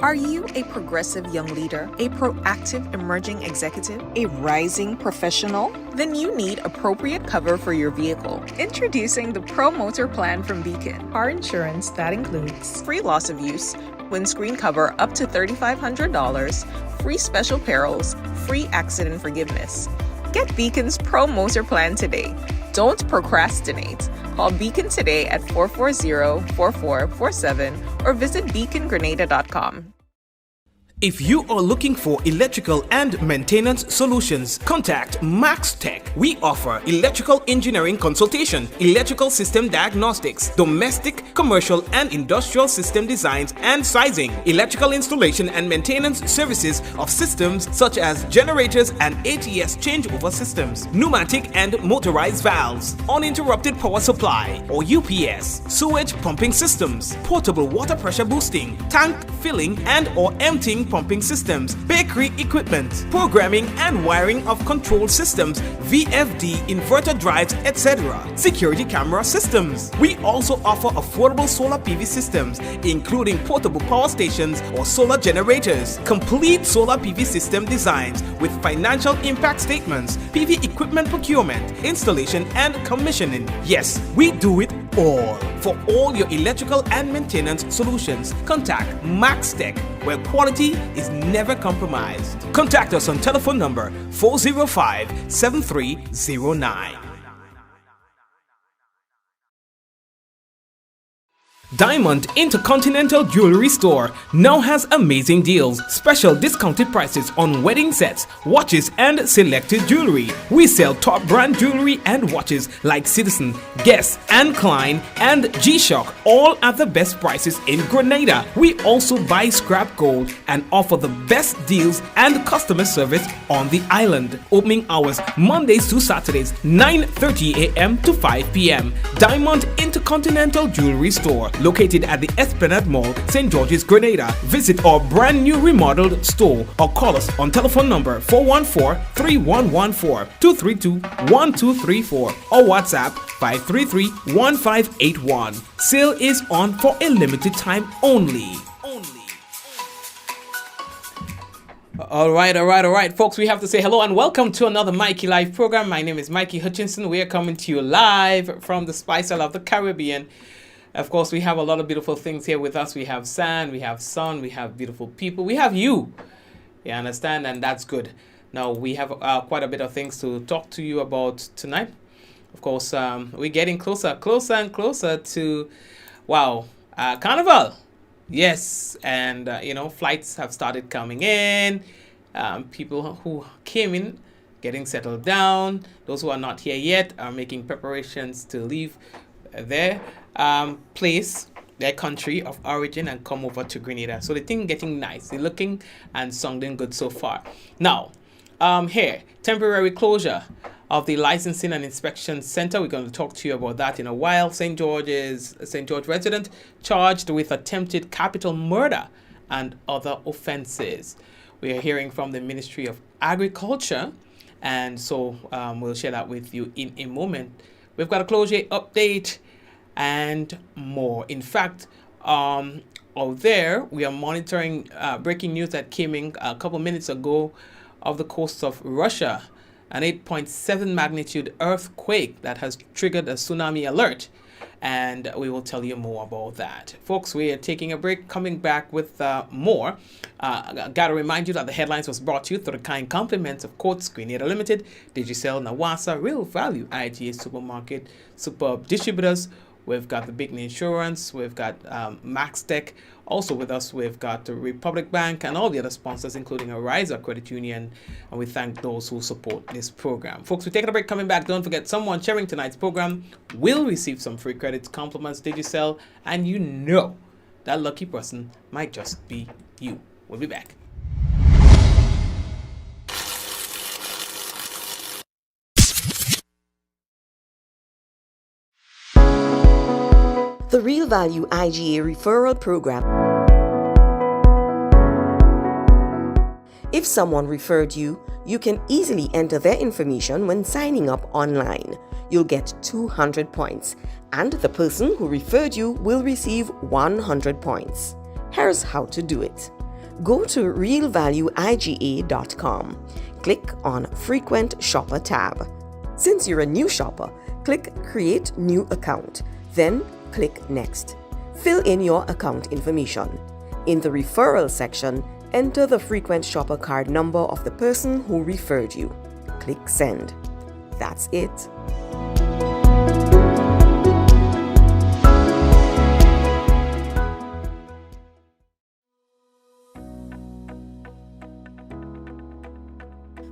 Are you a progressive young leader, a proactive emerging executive, a rising professional? Then you need appropriate cover for your vehicle. Introducing the Pro Motor Plan from Beacon. Car insurance that includes free loss of use, windscreen cover up to $3,500, free special perils, free accident forgiveness. Get Beacon's Pro Motor Plan today. Don't procrastinate. Call Beacon today at 440-4447 or visit beacongrenada.com. If you are looking for electrical and maintenance solutions, contact Max Tech. We offer electrical engineering consultation, electrical system diagnostics, domestic, commercial, and industrial system designs and sizing, electrical installation and maintenance services of systems such as generators and ATS changeover systems, pneumatic and motorized valves, uninterrupted power supply or UPS, sewage pumping systems, portable water pressure boosting, tank filling and or emptying pumping systems, bakery equipment, programming and wiring of control systems, VFD, inverter drives, etc. Security camera systems. We also offer affordable solar PV systems, including portable power stations or solar generators, complete solar PV system designs with financial impact statements, PV equipment procurement, installation and commissioning. Yes, we do it all. For all your electrical and maintenance solutions, contact Max Tech, where quality is never compromised. Contact us on telephone number 405-7309. Diamond Intercontinental Jewelry Store now has amazing deals, special discounted prices on wedding sets, watches, and selected jewelry. We sell top brand jewelry and watches like Citizen, Guess, and Klein, and G-Shock, all at the best prices in Grenada. We also buy scrap gold and offer the best deals and customer service on the island. Opening hours Mondays to Saturdays, 9:30 a.m. to 5 p.m. Diamond Intercontinental Jewelry Store, located at the Esplanade Mall, St. George's, Grenada. Visit our brand new remodeled store or call us on telephone number 414-3114, 232-1234 or WhatsApp 533-1581. Sale is on for a limited time only. All right, folks. We have to say hello and welcome to another Mikey Live program. My name is Mikey Hutchinson. We are coming to you live from the Spice Isle of the Caribbean. Of course, we have a lot of beautiful things here with us. We have sand, we have sun, we have beautiful people. We have you. You understand? And that's good. Now, we have quite a bit of things to talk to you about tonight. Of course, we're getting closer and closer to, Carnival. Yes, and, flights have started coming in. People who came in, getting settled down. Those who are not here yet are making preparations to leave their place, their country of origin, and come over to Grenada. So the thing getting nice. They're looking and sounding good so far. Now, here, temporary closure of the Licensing and Inspection Center. We're going to talk to you about that in a while. St. George resident charged with attempted capital murder and other offenses. We are hearing from the Ministry of Agriculture, and so we'll share that with you in a moment. We've got a closure update and more. In fact, out there, we are monitoring breaking news that came in a couple minutes ago of the coast of Russia. An 8.7 magnitude earthquake that has triggered a tsunami alert. And we will tell you more about that. Folks, we are taking a break, coming back with more. Got to remind you that the headlines was brought to you through the kind compliments of Courts, Grenada Limited, Digicel, Nawasa, Real Value, IGA Supermarket, Superb Distributors. We've got the Big Insurance. We've got Max Tech. Also with us, we've got the Republic Bank and all the other sponsors, including Ariza Credit Union. And we thank those who support this program. Folks, we're taking a break, coming back. Don't forget, someone sharing tonight's program will receive some free credits, compliments, Digicel, and you know that lucky person might just be you. We'll be back. The Real Value IGA Referral Program. If someone referred you, you can easily enter their information when signing up online. You'll get 200 points, and the person who referred you will receive 100 points. Here's how to do it. Go to realvalueiga.com. Click on Frequent Shopper tab. Since you're a new shopper, click Create New Account, then click Next. Fill in your account information. In the referral section, enter the frequent shopper card number of the person who referred you. Click Send. That's it.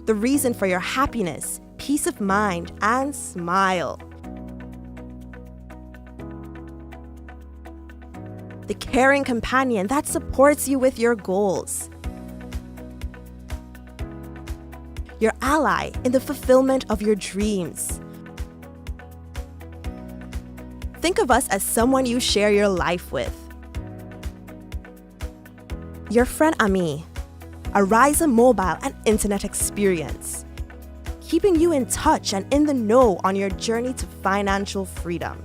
The reason for your happiness, peace of mind, and smile. The caring companion that supports you with your goals. Your ally in the fulfillment of your dreams. Think of us as someone you share your life with. Your friend Ami, a Ryza mobile and internet experience, keeping you in touch and in the know on your journey to financial freedom.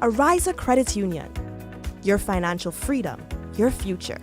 A Ryza Credit Union, your financial freedom, your future.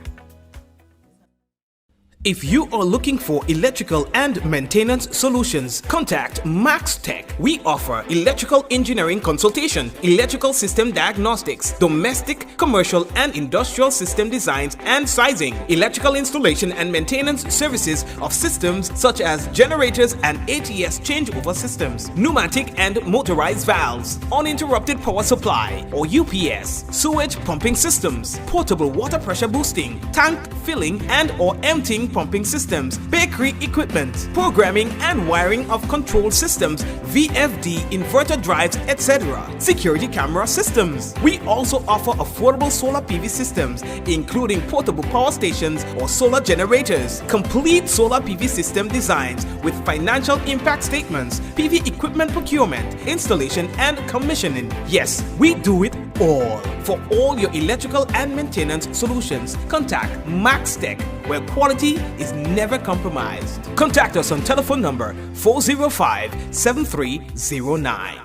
If you are looking for electrical and maintenance solutions, contact Max Tech. We offer electrical engineering consultation, electrical system diagnostics, domestic, commercial, and industrial system designs and sizing, electrical installation and maintenance services of systems such as generators and ATS changeover systems, pneumatic and motorized valves, uninterrupted power supply or UPS, sewage pumping systems, portable water pressure boosting, tank filling and or emptying pumping systems, bakery equipment, programming and wiring of control systems, VFD, inverter drives, etc. Security camera systems. We also offer affordable solar PV systems, including portable power stations or solar generators, complete solar PV system designs with financial impact statements, PV equipment procurement, installation and commissioning. Yes, we do it all. For all your electrical and maintenance solutions, contact Max Tech, where quality is never compromised. Contact us on telephone number 405-7309.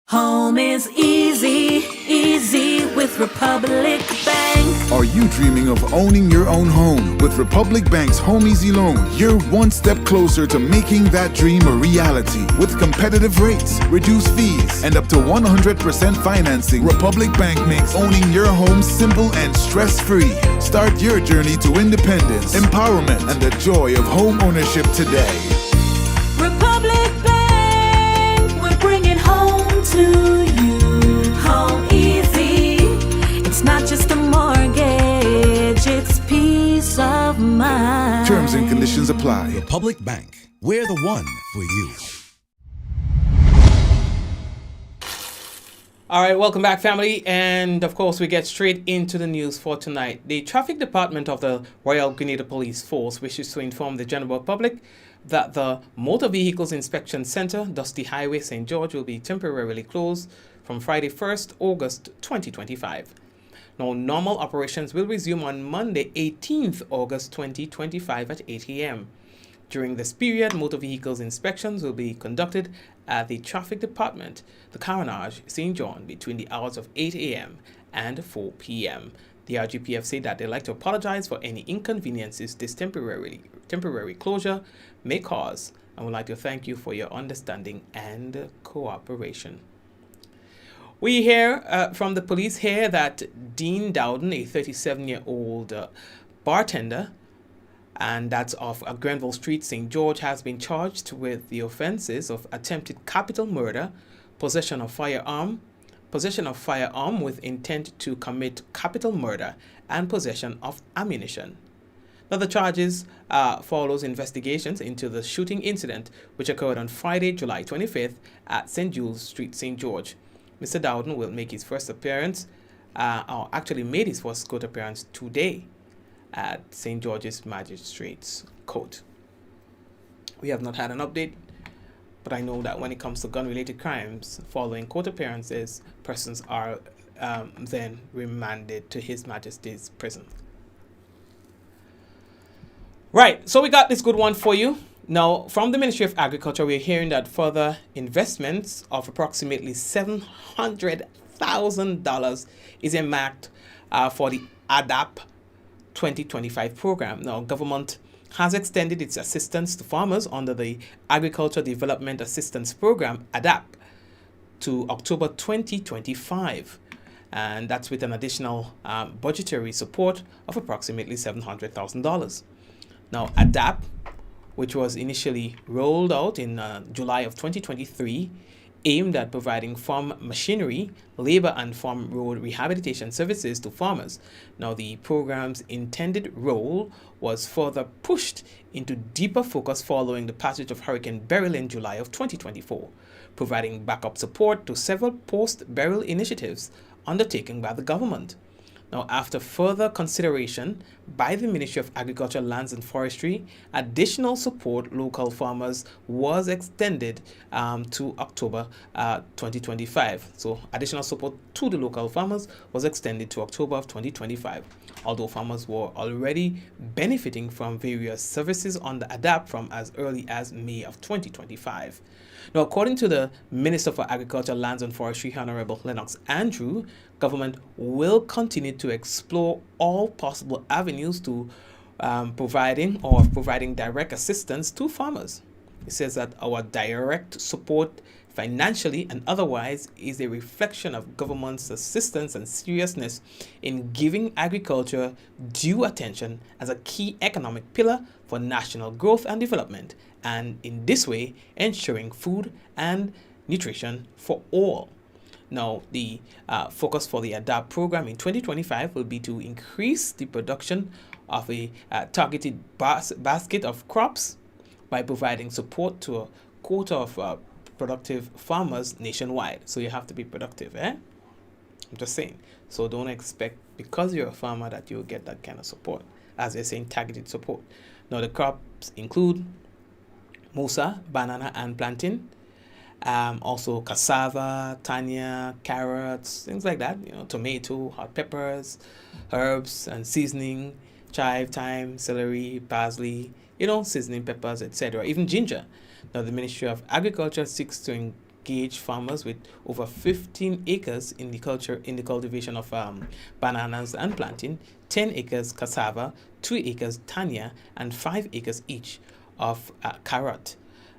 Home is easy, easy with Republic Bank. Are you dreaming of owning your own home? With Republic Bank's Home Easy Loan, you're one step closer to making that dream a reality. With competitive rates, reduced fees, and up to 100% financing, Republic Bank makes owning your home simple and stress-free. Start your journey to independence, empowerment, and the joy of home ownership today. Republic Bank, we're bringing home to you. Home easy. It's not just a mortgage, it's peace of mind. Terms and conditions apply. Republic Bank, we're the one for you. All right, welcome back, family. And of course, we get straight into the news for tonight. The Traffic Department of the Royal Grenada Police Force wishes to inform the general public that the Motor Vehicles Inspection Center, Dusty Highway, St. George, will be temporarily closed from Friday 1st August 2025. Now, normal operations will resume on Monday 18th August 2025 at 8 a.m. During this period, motor vehicles inspections will be conducted at the Traffic Department, the Carenage, St. John, between the hours of 8 a.m. and 4 p.m. The RGPF said that they'd like to apologize for any inconveniences this temporary closure may cause, and would like to thank you for your understanding and cooperation. We hear from the police here that Dean Dowden, a 37-year-old bartender, and that's of Grenville Street, St. George, has been charged with the offenses of attempted capital murder, possession of firearm with intent to commit capital murder, and possession of ammunition. Now, the charges follows investigations into the shooting incident which occurred on Friday, July 25th at St. Jules Street, St. George. Mr. Dowden will make his first appearance, or actually made his first court appearance today at St. George's Magistrates Court. We have not had an update, but I know that when it comes to gun-related crimes, following court appearances, persons are then remanded to His Majesty's prison. Right, so we got this good one for you. Now, from the Ministry of Agriculture, we're hearing that further investments of approximately $100,000 is earmarked for the ADAP 2025 program. Now, government has extended its assistance to farmers under the Agriculture Development Assistance Program, ADAP, to October 2025. And that's with an additional budgetary support of approximately $700,000. Now, ADAP, which was initially rolled out in July of 2023, aimed at providing farm machinery, labor, and farm road rehabilitation services to farmers. Now, the program's intended role was further pushed into deeper focus following the passage of Hurricane Beryl in July of 2024, providing backup support to several post-Beryl initiatives undertaken by the government. Now, after further consideration by the Ministry of Agriculture, Lands and Forestry, additional support local farmers was extended to October 2025. So, additional support to the local farmers was extended to October of 2025, although farmers were already benefiting from various services on the ADAP from as early as May of 2025. Now, according to the Minister for Agriculture, Lands and Forestry, Honorable Lennox Andrew, government will continue to explore all possible avenues to providing direct assistance to farmers. It says that our direct support, financially and otherwise, is a reflection of government's assistance and seriousness in giving agriculture due attention as a key economic pillar for national growth and development, and in this way ensuring food and nutrition for all. Now, the focus for the ADAPT program in 2025 will be to increase the production of a targeted basket of crops by providing support to a quota of productive farmers nationwide. So you have to be productive, I'm just saying. So don't expect, because you're a farmer, that you'll get that kind of support, as they're saying, targeted support. Now, the crops include musa, banana, and plantain. Also cassava, tanya, carrots, things like that, tomato, hot peppers, herbs and seasoning, chive, thyme, celery, parsley, seasoning peppers, etc., even ginger. Now, the Ministry of Agriculture seeks to engage farmers with over 15 acres in the cultivation of bananas and plantain, 10 acres cassava, 2 acres tanya, and 5 acres each of carrot.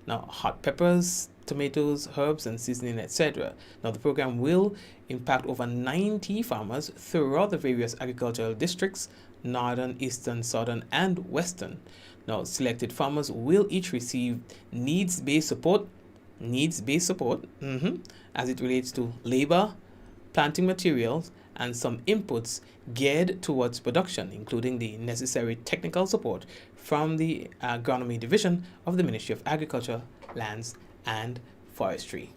Now, hot peppers, tomatoes, herbs, and seasoning, etc. Now, the program will impact over 90 farmers throughout the various agricultural districts, northern, eastern, southern, and western. Now, selected farmers will each receive needs-based support, as it relates to labor, planting materials, and some inputs geared towards production, including the necessary technical support from the Agronomy Division of the Ministry of Agriculture, Lands and Forestry.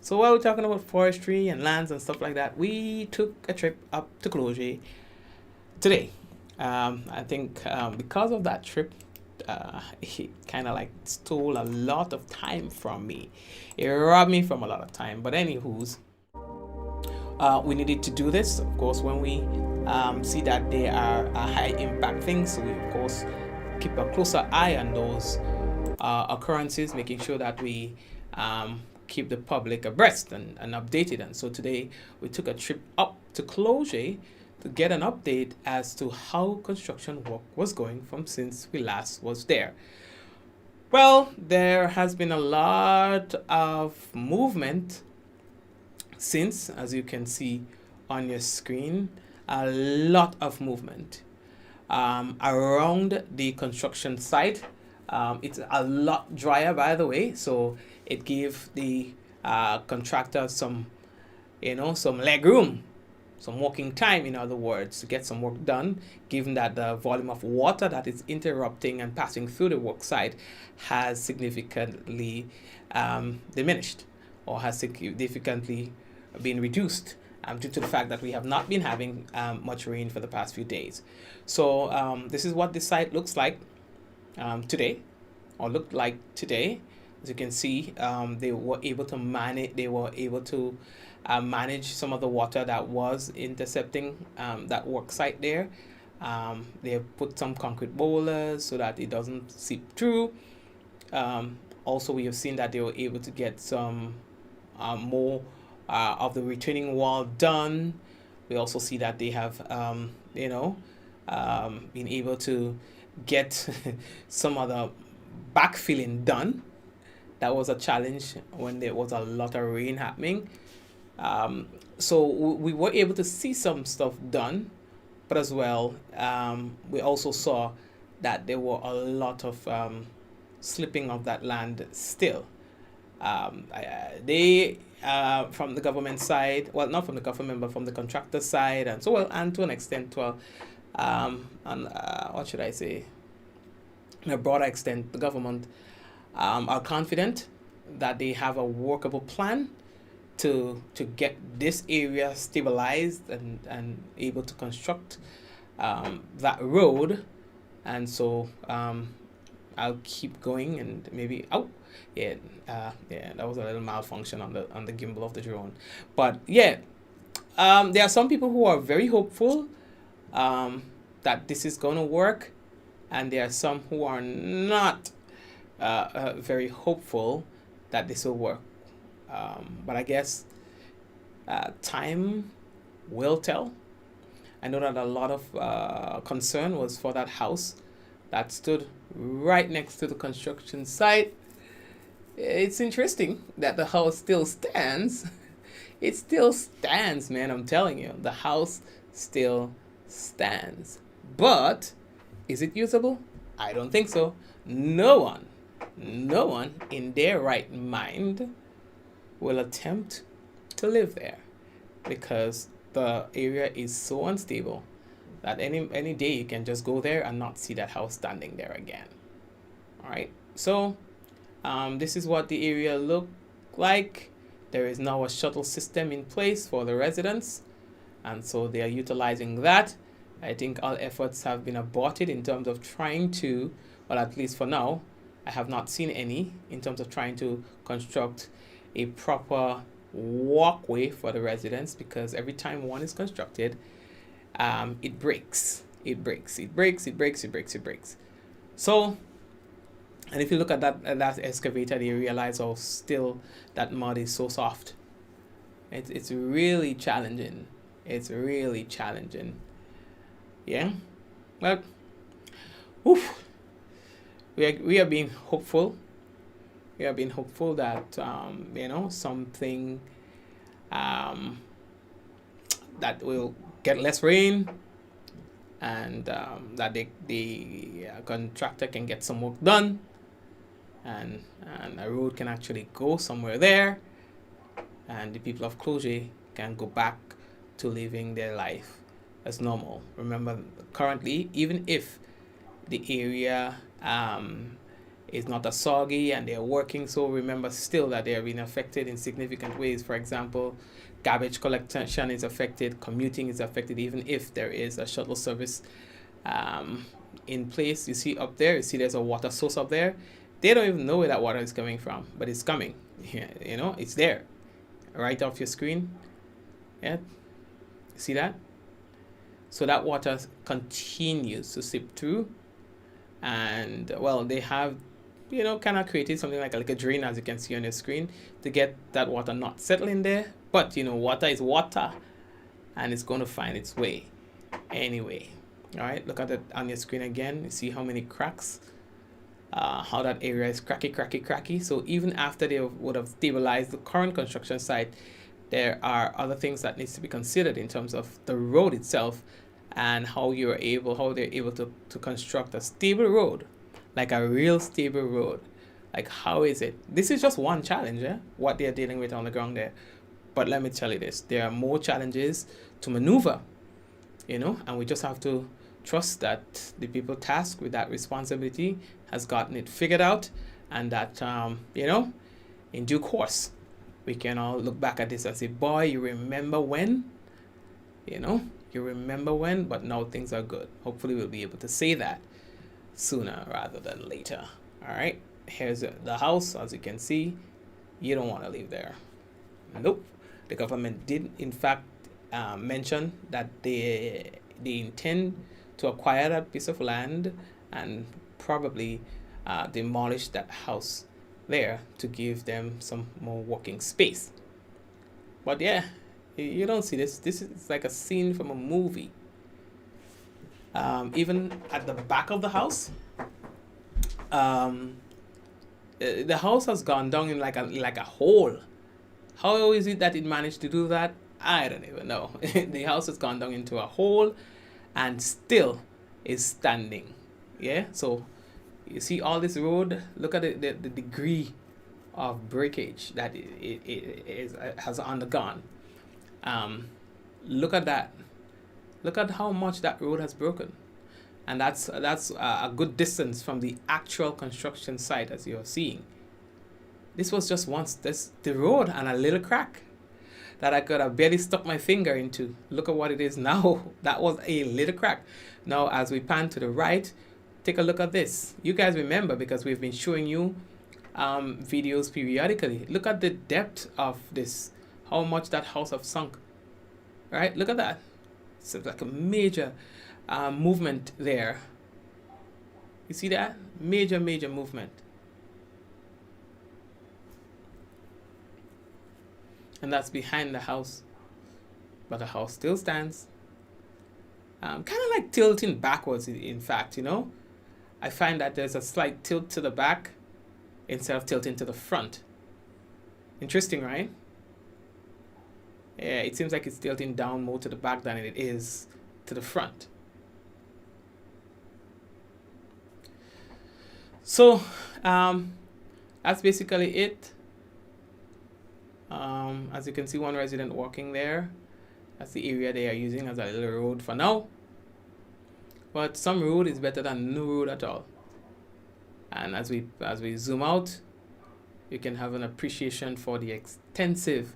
So while we're talking about forestry and lands and stuff like that, we took a trip up to Cloge today. I think because of that trip, it kind of like stole a lot of time from me. It robbed me from a lot of time. But anywho's, we needed to do this, of course, when we see that there are high impact things. So we, of course, keep a closer eye on those occurrences, making sure that we keep the public abreast and updated. And so today we took a trip up to Cloge to get an update as to how construction work was going from since we last was there. Well, there has been a lot of movement since, as you can see on your screen, a lot of movement around the construction site. It's a lot drier, by the way, so it gave the contractor some leg room, some walking time, in other words, to get some work done, given that the volume of water that is interrupting and passing through the work site has significantly diminished, or has significantly been reduced due to the fact that we have not been having much rain for the past few days. So this is what the site looks like today, or looked like today. As you can see, they were able to manage some of the water that was intercepting that work site there. They have put some concrete boulders so that it doesn't seep through. Also, we have seen that they were able to get some more of the retaining wall done. We also see that they have, been able to get some other backfilling done. That was a challenge when there was a lot of rain happening. So we were able to see some stuff done, but as well, we also saw that there were a lot of slipping of that land still. They, from the government side, well, not from the government, but from the contractor side, and so well, and to an extent, well, what should I say? In a broader extent, the government are confident that they have a workable plan to get this area stabilized and able to construct that road. And so I'll keep going, and maybe that was a little malfunction on the gimbal of the drone. But yeah, there are some people who are very hopeful that this is going to work, and there are some who are not very hopeful that this will work. But I guess time will tell. I know that a lot of concern was for that house that stood right next to the construction site. It's interesting that the house still stands. It still stands, man, I'm telling you. The house still stands. But is it usable? I don't think so. No one in their right mind will attempt to live there, because the area is so unstable that any day you can just go there and not see that house standing there again. All right, so this is what the area looked like. There is now a shuttle system in place for the residents, and so they are utilizing that. I think all efforts have been aborted in terms of trying to, well, at least for now, I have not seen any in terms of trying to construct a proper walkway for the residents, because every time one is constructed, it breaks. So, and if you look at that excavator, you realize how still that mud is so soft. It's really challenging. Yeah, but oof, we are being hopeful. We are being hopeful that something that will get less rain, and that the contractor can get some work done, and a road can actually go somewhere there, and the people of Cloge can go back to living their life as normal. Remember, currently, even if the area is not as soggy and they're working, so remember still that they are being affected in significant ways. For example, garbage collection is affected, commuting is affected, even if there is a shuttle service in place. You see up there, there's a water source up there. They don't even know where that water is coming from, but it's coming. Yeah, it's there, right off your screen. Yeah, see that? So that water continues to seep through, and well, they have kind of created something like a drain, as you can see on your screen, to get that water not settling there. But water is water, and it's going to find its way anyway. All right, look at it on your screen again. You see how many cracks, how that area is cracky. So even after they would have stabilized the current construction site, there are other things that needs to be considered in terms of the road itself, and how they're able to construct a stable road, like a real stable road. Like, how is it? This is just one challenge, what they're dealing with on the ground there. But let me tell you this, there are more challenges to maneuver, and we just have to trust that the people tasked with that responsibility has gotten it figured out, and that, in due course, we can all look back at this and say, boy, you remember when? You remember when, but now things are good. Hopefully we'll be able to say that sooner rather than later. All right, here's the house. As you can see, you don't want to live there. Nope. The government did, in fact, mention that they intend to acquire that piece of land and probably demolish that house there to give them some more working space. But yeah, you don't see this. This is like a scene from a movie. Even at the back of the house, the house has gone down in like a hole. How is it that it managed to do that? I don't even know. The house has gone down into a hole and still is standing. Yeah, so you see all this road. Look at the degree of breakage that it has undergone. Look at that. Look at how much that road has broken. And that's a good distance from the actual construction site, as you're seeing. This was just once the road and a little crack that I could have barely stuck my finger into. Look at what it is now. That was a little crack. Now, as we pan to the right, take a look at this. You guys remember, because we've been showing you videos periodically. Look at the depth of this, how much that house have sunk. Right? Look at that. It's like a major movement there. You see that? Major movement. And that's behind the house. But the house still stands. Kind of like tilting backwards, in fact, you know. I find that there's a slight tilt to the back instead of tilting to the front. Interesting, right? Yeah, it seems like it's tilting down more to the back than it is to the front. So, that's basically it. As you can see, one resident walking there. That's the area they are using as a little road for now. But some road is better than no road at all. And as we zoom out, you can have an appreciation for the extensive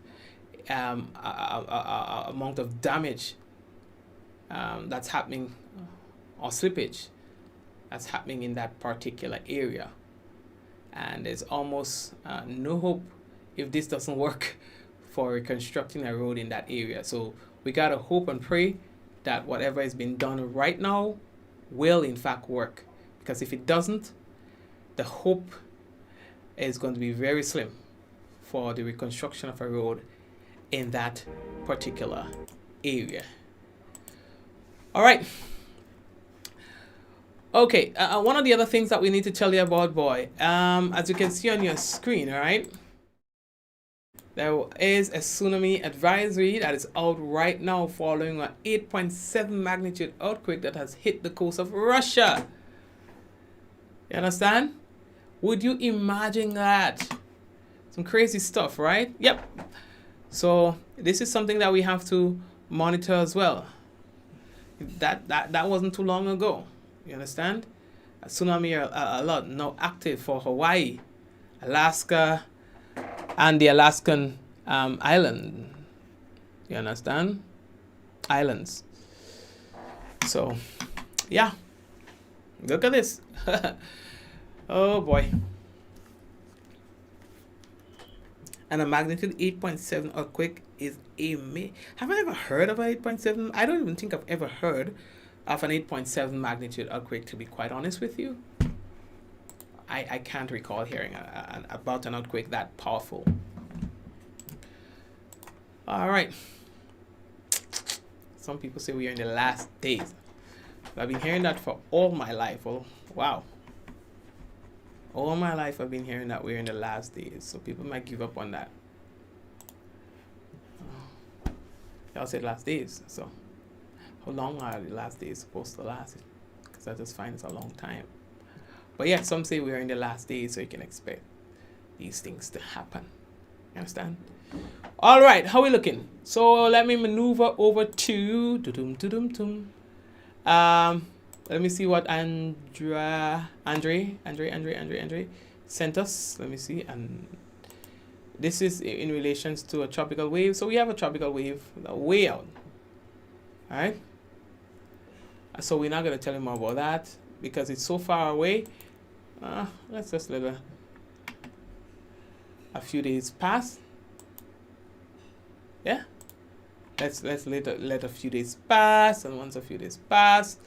amount of damage that's happening, or slippage that's happening in that particular area. And there's almost no hope, if this doesn't work, for reconstructing a road in that area. So we gotta hope and pray that whatever is being done right now will in fact work. Because if it doesn't, the hope is going to be very slim for the reconstruction of a road in that particular area. All right. Okay, one of the other things that we need to tell you about, boy, as you can see on your screen, all right, there is a tsunami advisory that is out right now following an 8.7 magnitude earthquake that has hit the coast of Russia. You understand? Would you imagine that? Some crazy stuff, right? Yep. So this is something that we have to monitor as well. That wasn't too long ago. You understand? A tsunami are a lot now active for Hawaii, Alaska, and the Alaskan island. You understand? Islands. So, yeah. Look at this. Oh boy. And a magnitude 8.7 earthquake is have I ever heard of an 8.7? I don't even think I've ever heard of an 8.7 magnitude earthquake, to be quite honest with you. I can't recall hearing about an earthquake that powerful. All right. Some people say we are in the last days. I've been hearing that for all my life. Oh, wow. All my life I've been hearing that we're in the last days. So people might give up on that. Y'all said last days. So how long are the last days supposed to last? Because I just find it's a long time. But yeah, some say we're in the last days, so you can expect these things to happen. You understand? All right, how we looking? So let me maneuver over to let me see what Andre sent us. Let me see. And this is in relations to a tropical wave. So we have a tropical wave way out. All right. So we're not going to tell you more about that because it's so far away. Let's just let a few days pass. Yeah. Let's let a few days pass, and once a few days pass,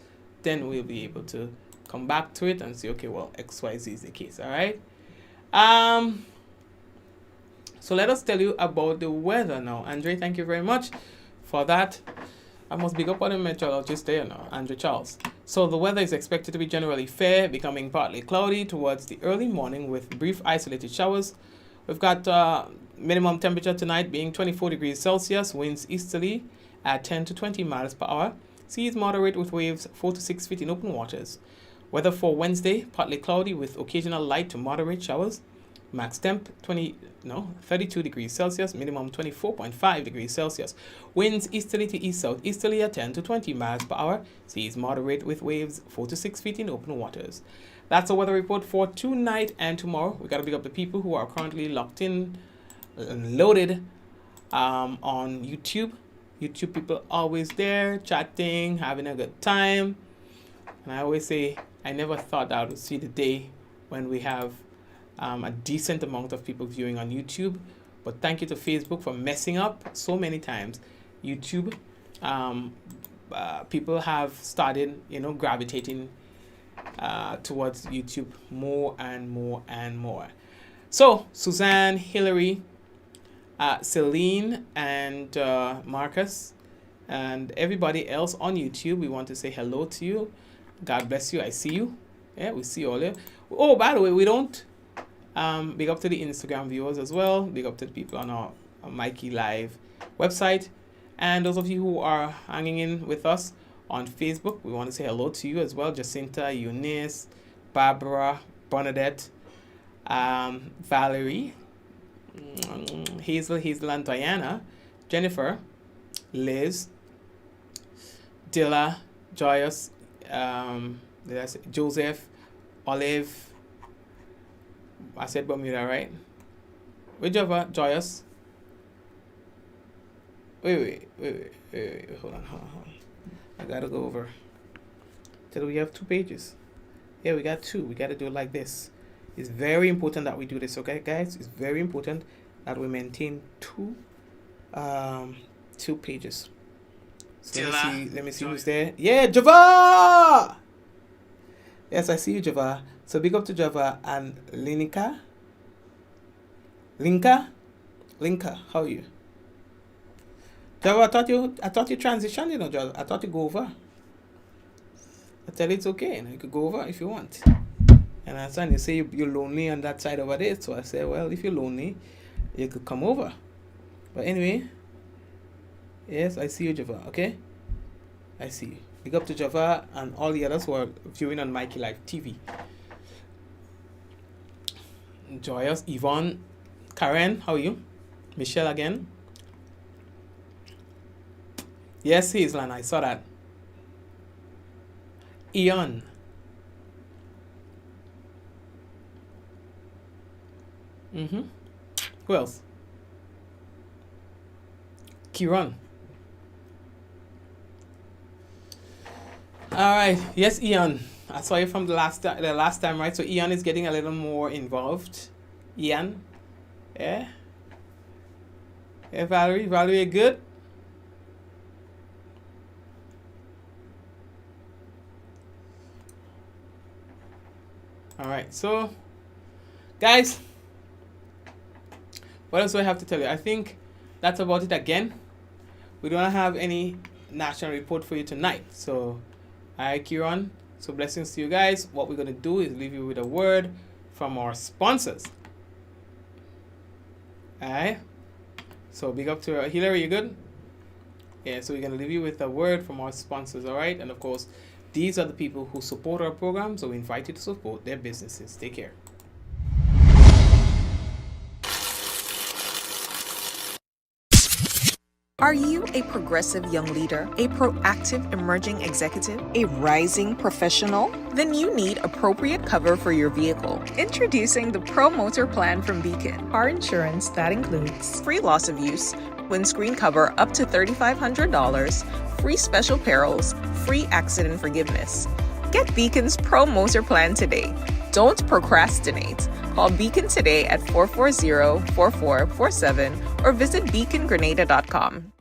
then we'll be able to come back to it and say, okay, well, XYZ is the case. All right. So let us tell you about the weather now. Andre, thank you very much for that. I must big up on the meteorologist there now, Andre Charles. So the weather is expected to be generally fair, becoming partly cloudy towards the early morning with brief isolated showers. We've got minimum temperature tonight being 24 degrees Celsius, winds easterly at 10 to 20 miles per hour. Seas moderate with waves 4 to 6 feet in open waters. Weather for Wednesday, partly cloudy with occasional light to moderate showers. Max temp 32 degrees Celsius, minimum 24.5 degrees Celsius. Winds easterly to east southeasterly at 10 to 20 miles per hour. Seas moderate with waves 4 to 6 feet in open waters. That's the weather report for tonight and tomorrow. We got to pick up the people who are currently locked in and loaded on YouTube. YouTube people always there, chatting, having a good time. And I always say, I never thought I would see the day when we have a decent amount of people viewing on YouTube. But thank you to Facebook for messing up so many times. YouTube, people have started, gravitating towards YouTube more and more and more. So, Suzanne, Hillary, Celine, and Marcus, and everybody else on YouTube, we want to say hello to you. God bless you. I see you. Yeah, we see you all here. Oh, by the way, we don't big up to the Instagram viewers as well. Big up to the people on our Mikey Live website. And those of you who are hanging in with us on Facebook, we want to say hello to you as well. Jacinta, Eunice, Barbara, Bernadette, Valerie, Hazel and Diana, Jennifer, Liz, Dilla, Joyous, Joseph, Olive. I said Bermuda, right? Whichever, Joyous. Wait, hold on. I gotta go over. So we have 2 pages. Yeah, we got 2. We gotta do it like this. It's very important that we do this, okay, guys? It's very important that we maintain 2 pages. So let me see who's there. Yeah, Java! Yes, I see you, Java. So big up to Java and Linka, how are you? Java, I thought you transitioned, Java. I thought you go over. I tell you it's okay, you could go over if you want. And I understand you say you're lonely on that side over there, so I said, well, if you're lonely, you could come over. But anyway, yes, I see you, Java, okay? I see you. Big up to Java and all the others who are viewing on Mikey Live TV. Joyous, Yvonne, Karen, how are you? Michelle again. Yes, Hazelin, I saw that. Ian. Who else? Kieran. All right. Yes, Ian. I saw you from the last time, right? So Ian is getting a little more involved. Ian. Yeah. Yeah, Valerie. Valerie, good? All right. So, guys, what else do I have to tell you? I think that's about it again. We don't have any national report for you tonight. So, all right, Kieran. So blessings to you guys. What we're going to do is leave you with a word from our sponsors. Alright. So big up to Hillary, you good? Yeah, so we're going to leave you with a word from our sponsors, alright? And of course, these are the people who support our program, so we invite you to support their businesses. Take care. Are you a progressive young leader, a proactive emerging executive, a rising professional? Then you need appropriate cover for your vehicle. Introducing the Pro Motor Plan from Beacon. Car insurance that includes free loss of use, windscreen cover up to $3,500, free special perils, free accident forgiveness. Get Beacon's Pro Motor Plan today. Don't procrastinate. Call Beacon today at 440-4447 or visit beacongrenada.com.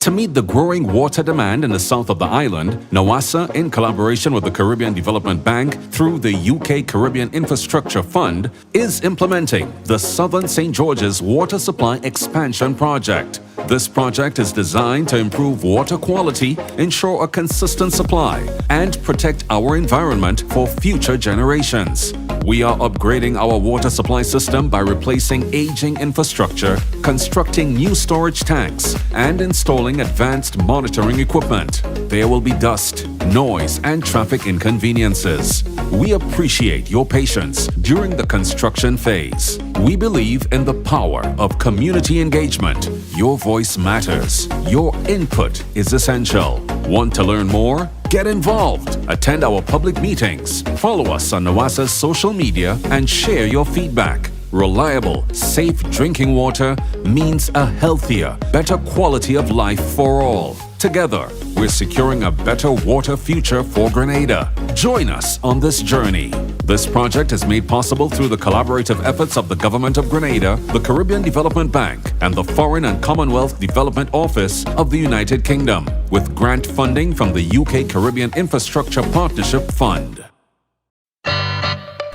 To meet the growing water demand in the south of the island, NAWASA, in collaboration with the Caribbean Development Bank through the UK Caribbean Infrastructure Fund, is implementing the Southern St. George's Water Supply Expansion Project. This project is designed to improve water quality, ensure a consistent supply, and protect our environment for future generations. We are upgrading our water supply system by replacing aging infrastructure, constructing new storage tanks, and installing advanced monitoring equipment. There will be dust, noise, and traffic inconveniences. We appreciate your patience during the construction phase. We believe in the power of community engagement. Your voice matters. Your input is essential. Want to learn more? Get involved. Attend our public meetings. Follow us on NAWASA's social media and share your feedback. Reliable, safe drinking water means a healthier, better quality of life for all. Together, we're securing a better water future for Grenada. Join us on this journey. This project is made possible through the collaborative efforts of the Government of Grenada, the Caribbean Development Bank, and the Foreign and Commonwealth Development Office of the United Kingdom, with grant funding from the UK Caribbean Infrastructure Partnership Fund.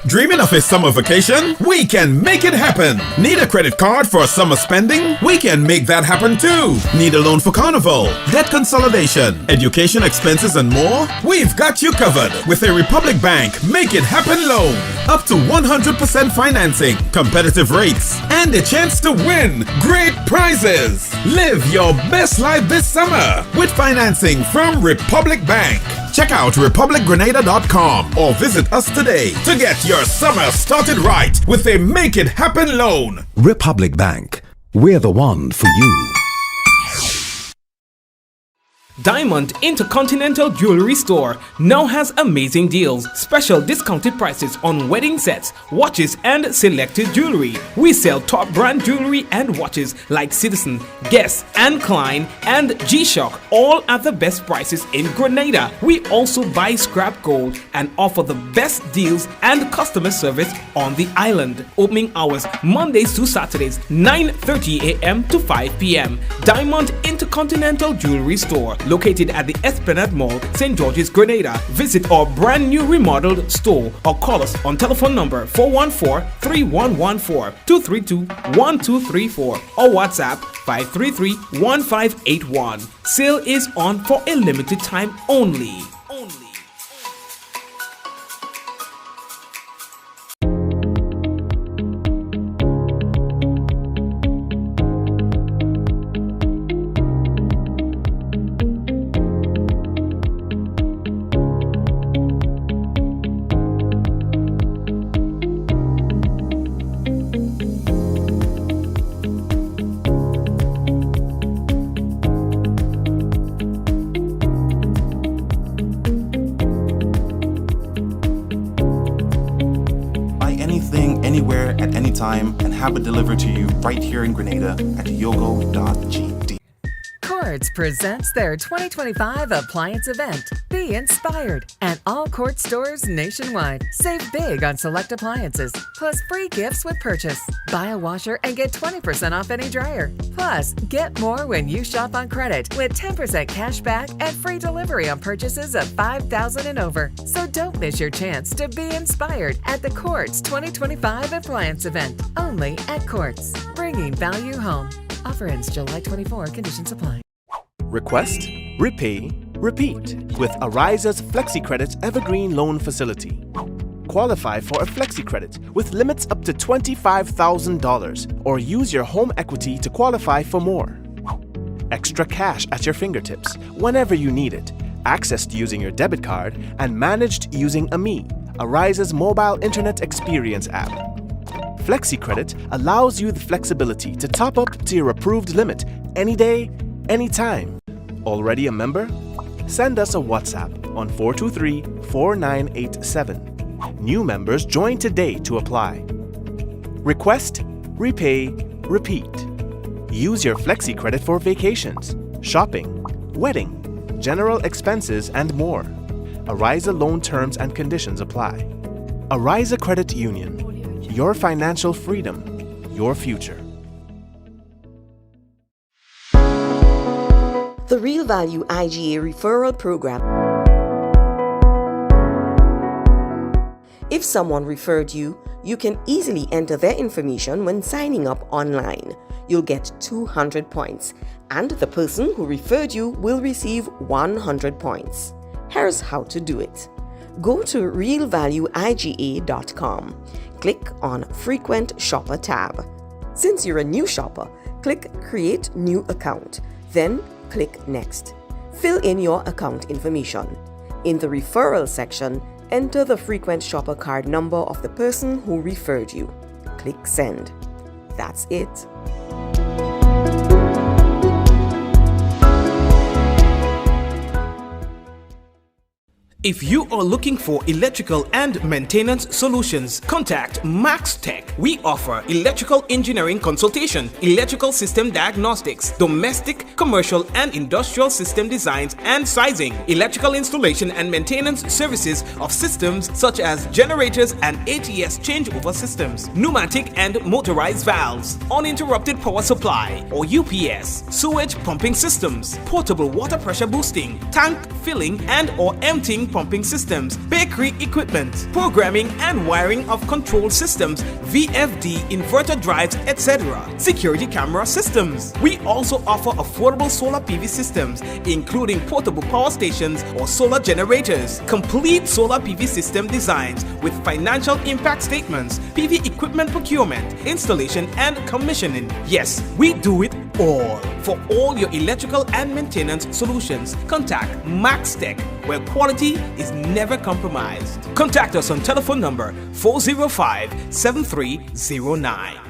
Dreaming of a summer vacation? We can make it happen! Need a credit card for summer spending? We can make that happen too! Need a loan for carnival, debt consolidation, education expenses and more? We've got you covered with a Republic Bank Make It Happen loan. Up to 100% financing, competitive rates, and a chance to win great prizes! Live your best life this summer with financing from Republic Bank. Check out republicgrenada.com or visit us today to get your summer started right with a Make It Happen loan. Republic Bank. We're the one for you. Diamond Intercontinental Jewelry Store now has amazing deals, special discounted prices on wedding sets, watches, and selected jewelry. We sell top brand jewelry and watches like Citizen, Guess, and Klein, and G-Shock, all at the best prices in Grenada. We also buy scrap gold and offer the best deals and customer service on the island. Opening hours Mondays to Saturdays, 9:30 a.m. to 5 p.m. Diamond Intercontinental Jewelry Store, located at the Esplanade Mall, St. George's, Grenada. Visit our brand new remodeled store or call us on telephone number 414-3114, 232-1234 or WhatsApp 533-1581. Sale is on for a limited time only. Anywhere at any time and have it delivered to you right here in Grenada at yogo.gd. Quartz presents their 2025 appliance event. Be inspired at all Quartz stores nationwide. Save big on select appliances, plus free gifts with purchase. Buy a washer and get 20% off any dryer. Plus, get more when you shop on credit with 10% cash back and free delivery on purchases of $5,000 and over. So don't miss your chance to be inspired at the Quartz 2025 appliance event. Only at Quartz, bringing value home. Offer ends July 24. Conditions apply. Request, repay, repeat with Ariza's FlexiCredit Evergreen Loan Facility. Qualify for a FlexiCredit with limits up to $25,000 or use your home equity to qualify for more. Extra cash at your fingertips whenever you need it, accessed using your debit card, and managed using AMI, Ariza's mobile internet experience app. FlexiCredit allows you the flexibility to top up to your approved limit any day, anytime. Already a member? Send us a WhatsApp on 423-4987. New members join today to apply. Request, repay, repeat. Use your FlexiCredit for vacations, shopping, wedding, general expenses, and more. Ariza loan terms and conditions apply. Ariza Credit Union. Your financial freedom, your future. The Real Value IGA referral program. If someone referred you, you can easily enter their information when signing up online. You'll get 200 points, and the person who referred you will receive 100 points. Here's how to do it. Go to realvalueiga.com. Click on Frequent Shopper tab. Since you're a new shopper, click Create New Account, then click Next. Fill in your account information. In the referral section, enter the frequent shopper card number of the person who referred you. Click Send. That's it. If you are looking for electrical and maintenance solutions, contact Max Tech. We offer electrical engineering consultation, electrical system diagnostics, domestic, commercial, and industrial system designs and sizing, electrical installation and maintenance services of systems such as generators and ATS changeover systems, pneumatic and motorized valves, uninterrupted power supply or UPS, sewage pumping systems, portable water pressure boosting, tank filling and or emptying pumping systems, bakery equipment, programming and wiring of control systems, VFD, inverter drives, etc. Security camera systems. We also offer affordable solar PV systems, including portable power stations or solar generators, complete solar PV system designs with financial impact statements, PV equipment procurement, installation and commissioning. Yes, we do it all. For all your electrical and maintenance solutions, contact Max Tech, where quality is never compromised. Contact us on telephone number 405-7309.